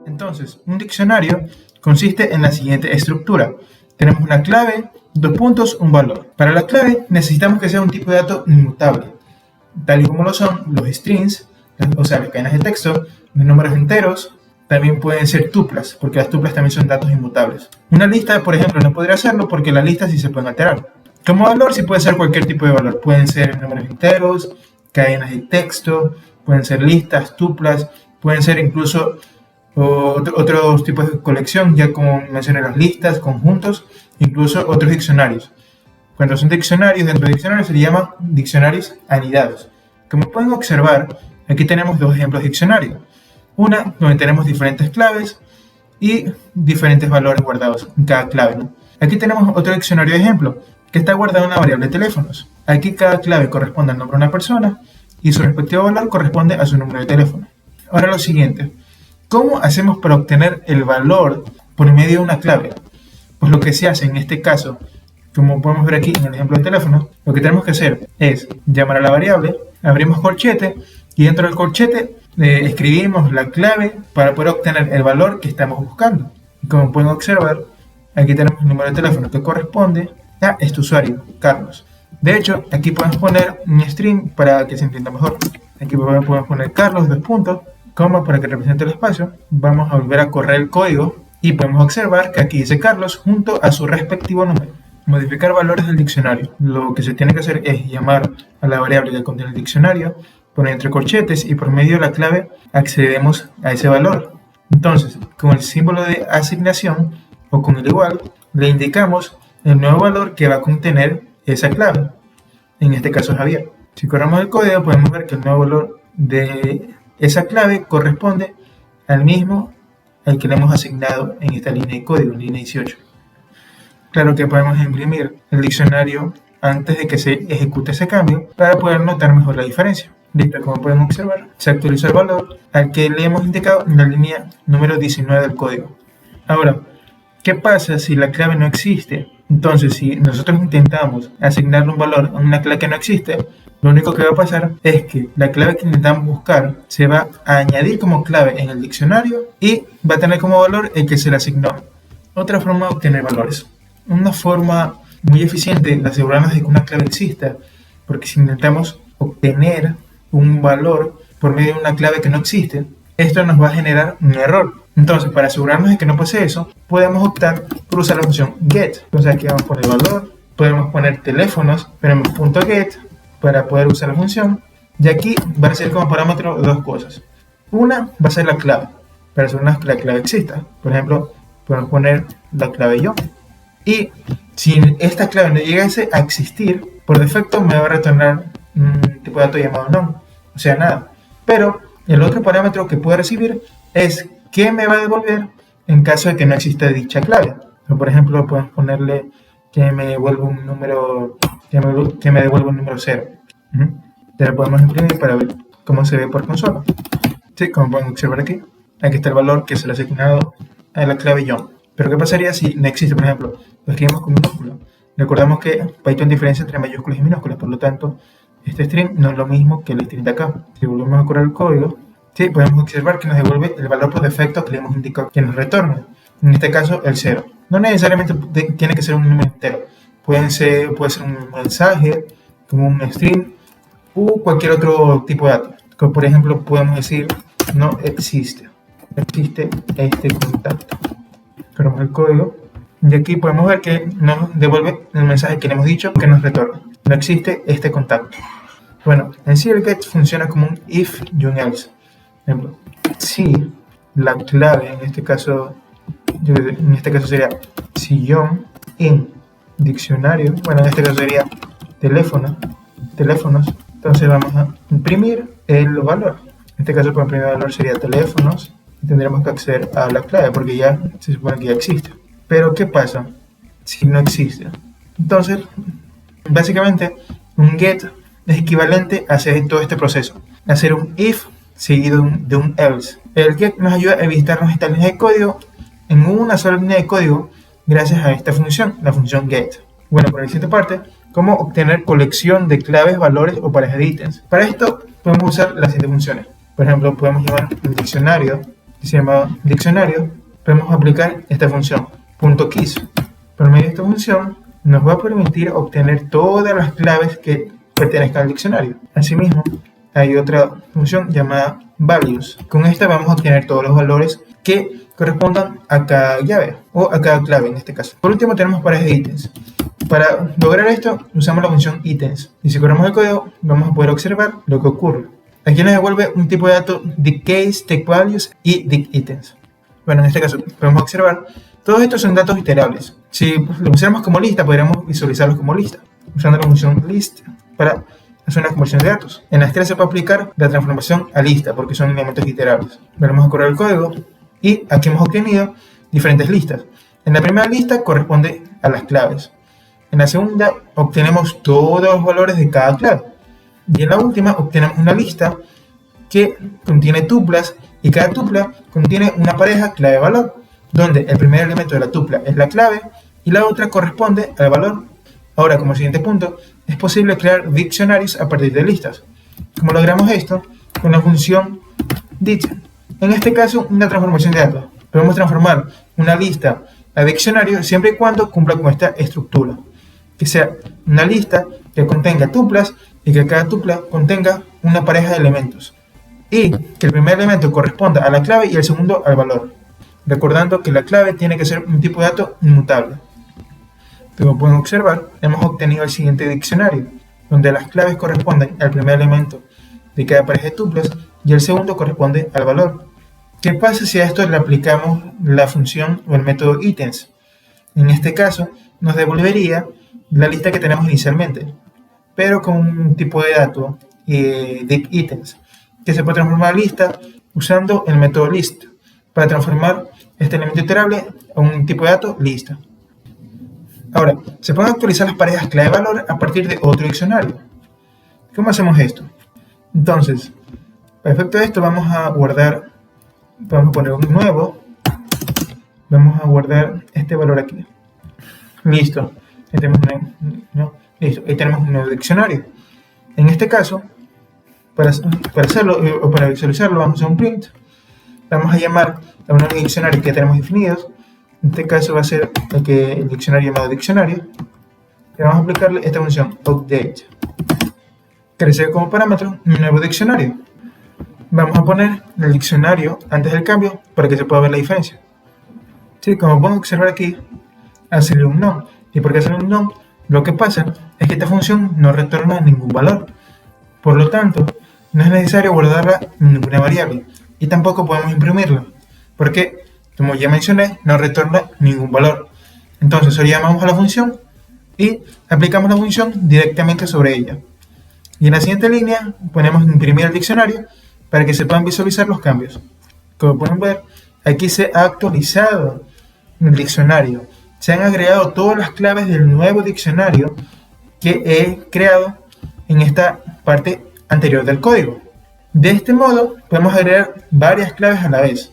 Entonces, un diccionario consiste en la siguiente estructura. Tenemos una clave, dos puntos, un valor. Para la clave necesitamos que sea un tipo de dato inmutable, tal y como lo son los strings, o sea, las cadenas de texto, los números enteros. También pueden ser tuplas, porque las tuplas también son datos inmutables. Una lista, por ejemplo, no podría hacerlo porque las listas sí se pueden alterar. Como valor sí puede ser cualquier tipo de valor. Pueden ser números enteros, cadenas de texto, pueden ser listas, tuplas, pueden ser incluso otros tipos de colección, ya como mencioné las listas, conjuntos, incluso otros diccionarios. Cuando son diccionarios, dentro de diccionarios se llaman diccionarios anidados. Como pueden observar, aquí tenemos dos ejemplos de diccionario. Una donde tenemos diferentes claves y diferentes valores guardados en cada clave, ¿no? Aquí tenemos otro diccionario de ejemplo que está guardado en una variable de teléfonos. Aquí cada clave corresponde al nombre de una persona y su respectivo valor corresponde a su número de teléfono. Ahora lo siguiente, ¿cómo hacemos para obtener el valor por medio de una clave? Pues lo que se hace en este caso, como podemos ver aquí en el ejemplo de teléfono, lo que tenemos que hacer es llamar a la variable, abrimos corchete y dentro del corchete escribimos la clave para poder obtener el valor que estamos buscando. Y como pueden observar, aquí tenemos el número de teléfono que corresponde a este usuario, Carlos. De hecho, aquí podemos poner un string para que se entienda mejor. Aquí podemos poner Carlos, dos puntos, coma para que represente el espacio. Vamos a volver a correr el código y podemos observar que aquí dice Carlos junto a su respectivo número. Modificar valores del diccionario. Lo que se tiene que hacer es llamar a la variable que contiene el diccionario, poner entre corchetes y por medio de la clave accedemos a ese valor. Entonces, con el símbolo de asignación o con el igual, le indicamos el nuevo valor que va a contener esa clave. En este caso Javier. Si corremos el código podemos ver que el nuevo valor de esa clave corresponde al mismo al que le hemos asignado en esta línea de código, línea 18. Claro que podemos imprimir el diccionario antes de que se ejecute ese cambio para poder notar mejor la diferencia. Listo, como pueden observar, se actualizó el valor al que le hemos indicado en la línea número 19 del código. Ahora, ¿qué pasa si la clave no existe? Entonces, si nosotros intentamos asignarle un valor a una clave que no existe, lo único que va a pasar es que la clave que intentamos buscar se va a añadir como clave en el diccionario y va a tener como valor el que se le asignó. Otra forma de obtener valores. Una forma muy eficiente de asegurarnos de que una clave exista, porque si intentamos obtener un valor por medio de una clave que no existe, esto nos va a generar un error. Entonces, para asegurarnos de que no pase eso, podemos optar por usar la función get. Entonces aquí vamos a poner valor, podemos poner teléfonos, ponemos .get para poder usar la función. Y aquí va a ser como parámetro dos cosas. Una va a ser la clave, para asegurarnos que la clave exista. Por ejemplo, podemos poner la clave yo. Y si esta clave no llegase a existir, por defecto me va a retornar un tipo de dato llamado none, o sea, nada. Pero el otro parámetro que puede recibir es qué me va a devolver en caso de que no exista dicha clave. O por ejemplo, podemos ponerle que me devuelva un número, que me devuelva un número 0. Ya lo podemos imprimir para ver cómo se ve por consola. Sí, como pueden observar aquí está el valor que se le ha asignado a la clave John. Pero ¿qué pasaría si no existe? Por ejemplo, lo escribimos con minúsculas. Recordamos que Python diferencia entre mayúsculas y minúsculas, por lo tanto, este string no es lo mismo que el string de acá. Si volvemos a correr el código, sí, podemos observar que nos devuelve el valor por defecto que le hemos indicado que nos retorne. En este caso, el 0. No necesariamente tiene que ser un número entero. Puede ser un mensaje, como un string, o cualquier otro tipo de dato. Como por ejemplo, podemos decir, no existe. Existe este contacto. Corremos el código. Y aquí podemos ver que nos devuelve el mensaje que le hemos dicho que nos retorna. No existe este contacto. Bueno, en sí el get funciona como un if y un else. Por ejemplo, si la clave, en este caso sería si John in diccionario, bueno, en este caso sería teléfonos, entonces vamos a imprimir el valor. En este caso, para imprimir el valor sería teléfonos y tendremos que acceder a la clave porque ya se supone que ya existe. Pero ¿qué pasa si no existe? Entonces, básicamente, un get es equivalente a hacer todo este proceso, hacer un if seguido de un else. El get nos ayuda a evitarnos esta línea de código en una sola línea de código gracias a esta función, la función get. Bueno, por la siguiente parte, cómo obtener colección de claves, valores o parejas de ítems. Para esto podemos usar las siguientes funciones. Por ejemplo, podemos llamar el diccionario, que se llama diccionario, podemos aplicar esta función, .keys. Por medio de esta función nos va a permitir obtener todas las claves que pertenezcan al diccionario. Asimismo, hay otra función llamada values. Con esta vamos a obtener todos los valores que correspondan a cada llave o a cada clave en este caso. Por último tenemos parejas de ítems. Para lograr esto usamos la función ítems y si corremos el código vamos a poder observar lo que ocurre. Aquí nos devuelve un tipo de dato dict take values y dict items. Bueno, en este caso podemos observar todos estos son datos iterables. Si lo pusiéramos como lista podríamos visualizarlos como lista usando la función list para hacer una conversión de datos. En las 3 se puede aplicar la transformación a lista porque son elementos iterables. Vamos a correr el código y aquí hemos obtenido diferentes listas. En la primera lista corresponde a las claves. En la segunda obtenemos todos los valores de cada clave. Y en la última obtenemos una lista que contiene tuplas y cada tupla contiene una pareja clave-valor, donde el primer elemento de la tupla es la clave y la otra corresponde al valor. Ahora, como siguiente punto, es posible crear diccionarios a partir de listas. ¿Cómo logramos esto? Con la función dict. En este caso, una transformación de datos. Podemos transformar una lista a diccionario siempre y cuando cumpla con esta estructura. Que sea una lista que contenga tuplas y que cada tupla contenga una pareja de elementos. Y que el primer elemento corresponda a la clave y el segundo al valor. Recordando que la clave tiene que ser un tipo de dato inmutable. Como pueden observar, hemos obtenido el siguiente diccionario, donde las claves corresponden al primer elemento de cada pareja de tuplas y el segundo corresponde al valor. ¿Qué pasa si a esto le aplicamos la función o el método ítems? En este caso, nos devolvería la lista que tenemos inicialmente, pero con un tipo de dato dict items, que se puede transformar a lista usando el método list, para transformar este elemento iterable a un tipo de dato lista. Ahora, se pueden actualizar las parejas clave-valor a partir de otro diccionario. ¿Cómo hacemos esto? Entonces, para efecto de esto vamos a guardar, vamos a poner un nuevo, vamos a guardar este valor aquí. Listo, ahí tenemos un nuevo diccionario. En este caso, para hacerlo o para visualizarlo vamos a hacer un print. Vamos a llamar a uno de los diccionarios que tenemos definidos. En este caso va a ser el diccionario llamado diccionario. Y vamos a aplicarle esta función update, que recibe como parámetro un nuevo diccionario. Vamos a poner el diccionario antes del cambio para que se pueda ver la diferencia. Sí, como pueden observar aquí, hacerle un none. ¿Y por qué hacerle un none? Lo que pasa es que esta función no retorna ningún valor. Por lo tanto, no es necesario guardarla en ninguna variable. Y tampoco podemos imprimirla, porque, como ya mencioné, no retorna ningún valor. Entonces, solo llamamos a la función y aplicamos la función directamente sobre ella. Y en la siguiente línea ponemos imprimir el diccionario para que se puedan visualizar los cambios. Como pueden ver, aquí se ha actualizado el diccionario. Se han agregado todas las claves del nuevo diccionario que he creado en esta parte anterior del código. De este modo, podemos agregar varias claves a la vez,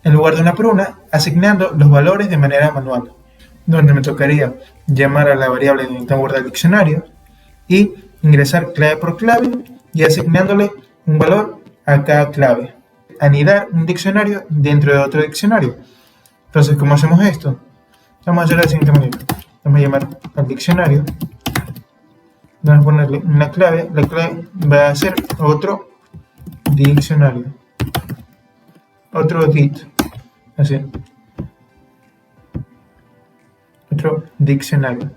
en lugar de una por una, asignando los valores de manera manual, donde me tocaría llamar a la variable donde está guardado el diccionario y ingresar clave por clave y asignándole un valor a cada clave. Anidar un diccionario dentro de otro diccionario. Entonces, ¿cómo hacemos esto? Vamos a hacerlo de la siguiente manera. Vamos a llamar al diccionario. Vamos a ponerle una clave. La clave va a ser otro diccionario. Otro dict. Así. Otro diccionario.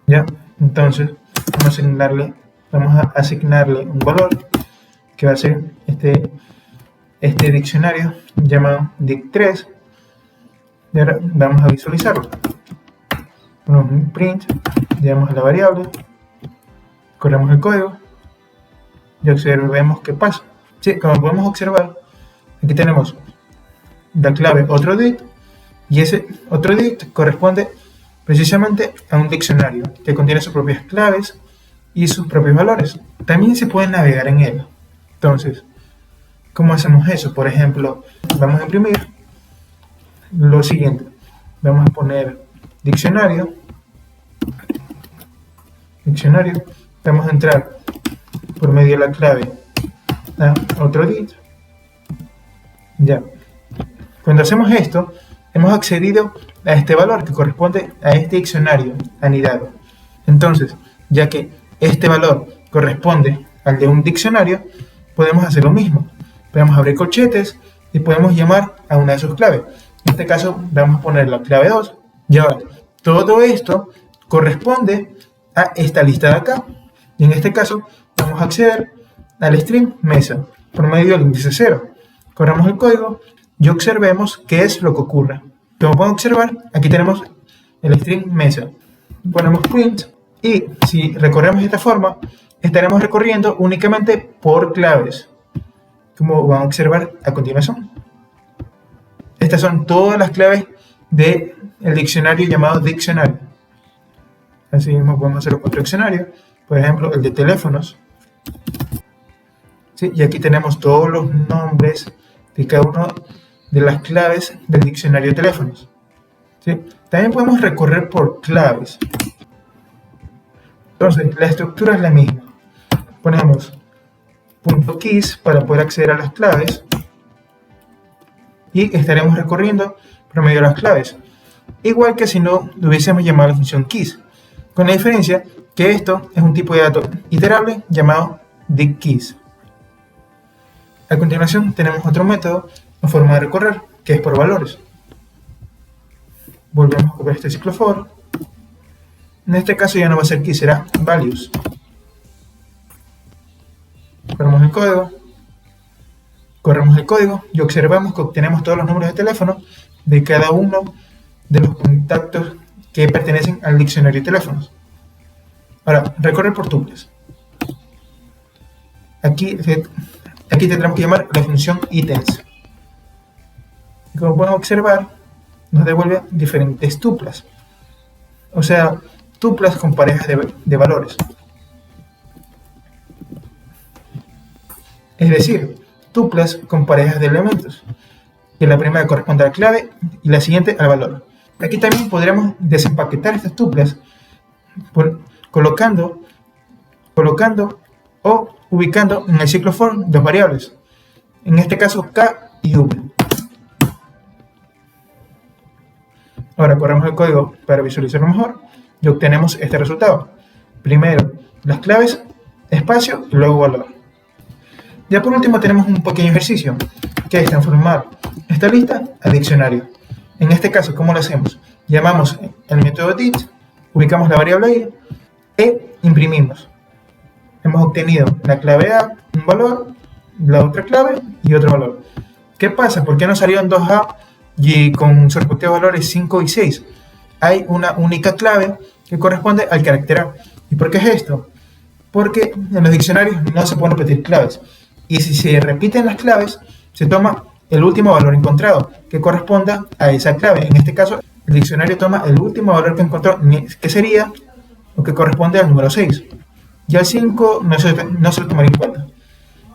¿Ya? Entonces, vamos a asignarle un valor que va a ser este diccionario llamado dict3. Y ahora vamos a visualizarlo. Ponemos un print, llamamos a la variable, corremos el código y observemos qué pasa. Sí, como podemos observar, aquí tenemos la clave otro dict y ese otro dict corresponde precisamente a un diccionario que contiene sus propias claves y sus propios valores. También se puede navegar en él. Entonces, ¿cómo hacemos eso? Por ejemplo, vamos a imprimir lo siguiente. Vamos a poner diccionario. Vamos a entrar por medio de la clave a otro dict Ya. Cuando hacemos esto, hemos accedido a este valor que corresponde a este diccionario anidado. Entonces, ya que este valor corresponde al de un diccionario, podemos hacer lo mismo. Podemos abrir corchetes y podemos llamar a una de sus claves. En este caso, vamos a poner la clave 2. Y ahora, todo esto corresponde a esta lista de acá. Y en este caso, vamos a acceder al string mesa por medio del índice 0. Corramos el código y observemos qué es lo que ocurre. Como pueden observar, aquí tenemos el string mesa. Ponemos print y si recorremos de esta forma, estaremos recorriendo únicamente por claves, como van a observar a continuación. Estas son todas las claves del diccionario llamado diccionario. Así mismo podemos hacer otro diccionario, por ejemplo el de teléfonos. ¿Sí? Y aquí tenemos todos los nombres de cada una de las claves del diccionario de teléfonos. ¿Sí? También podemos recorrer por claves. Entonces, la estructura es la misma. Ponemos .keys para poder acceder a las claves y estaremos recorriendo por medio de las claves. Igual que si no hubiésemos llamado la función keys, con la diferencia que esto es un tipo de dato iterable llamado digKeys. A continuación tenemos otro método o forma de recorrer, que es por valores. Volvemos a copiar este ciclo for. En este caso ya no va a ser key, será values. Corremos el código y observamos que obtenemos todos los números de teléfono de cada uno de los contactos que pertenecen al diccionario de teléfonos. Ahora, recorrer por tuples. Aquí tendremos que llamar la función items. Y como pueden observar, nos devuelve diferentes tuplas. O sea, tuplas con parejas de valores. Es decir, tuplas con parejas de elementos, que la primera corresponde a la clave y la siguiente al valor. Aquí también podríamos desempaquetar estas tuplas colocando o ubicando en el ciclo for dos variables, en este caso k y v. Ahora corremos el código para visualizarlo mejor y obtenemos este resultado. Primero las claves, espacio y luego valor. Ya por último tenemos un pequeño ejercicio, que es transformar esta lista a diccionario. En este caso, ¿cómo lo hacemos? Llamamos el método dit, ubicamos la variable ahí e imprimimos. Hemos obtenido la clave A, un valor, la otra clave y otro valor. ¿Qué pasa? ¿Por qué no salieron 2A y con sus respectivos valores 5 y 6? Hay una única clave que corresponde al carácter A. ¿Y por qué es esto? Porque en los diccionarios no se pueden repetir claves. Y si se repiten las claves, se toma el último valor encontrado, que corresponda a esa clave. En este caso, el diccionario toma el último valor que encontró, que sería lo que corresponde al número 6. Ya el 5 no se lo tomaría en cuenta.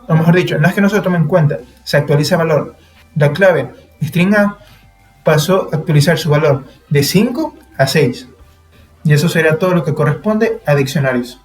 O mejor dicho, no es que no se lo tome en cuenta, se actualiza el valor. La clave string A pasó a actualizar su valor de 5 a 6. Y eso será todo lo que corresponde a diccionarios.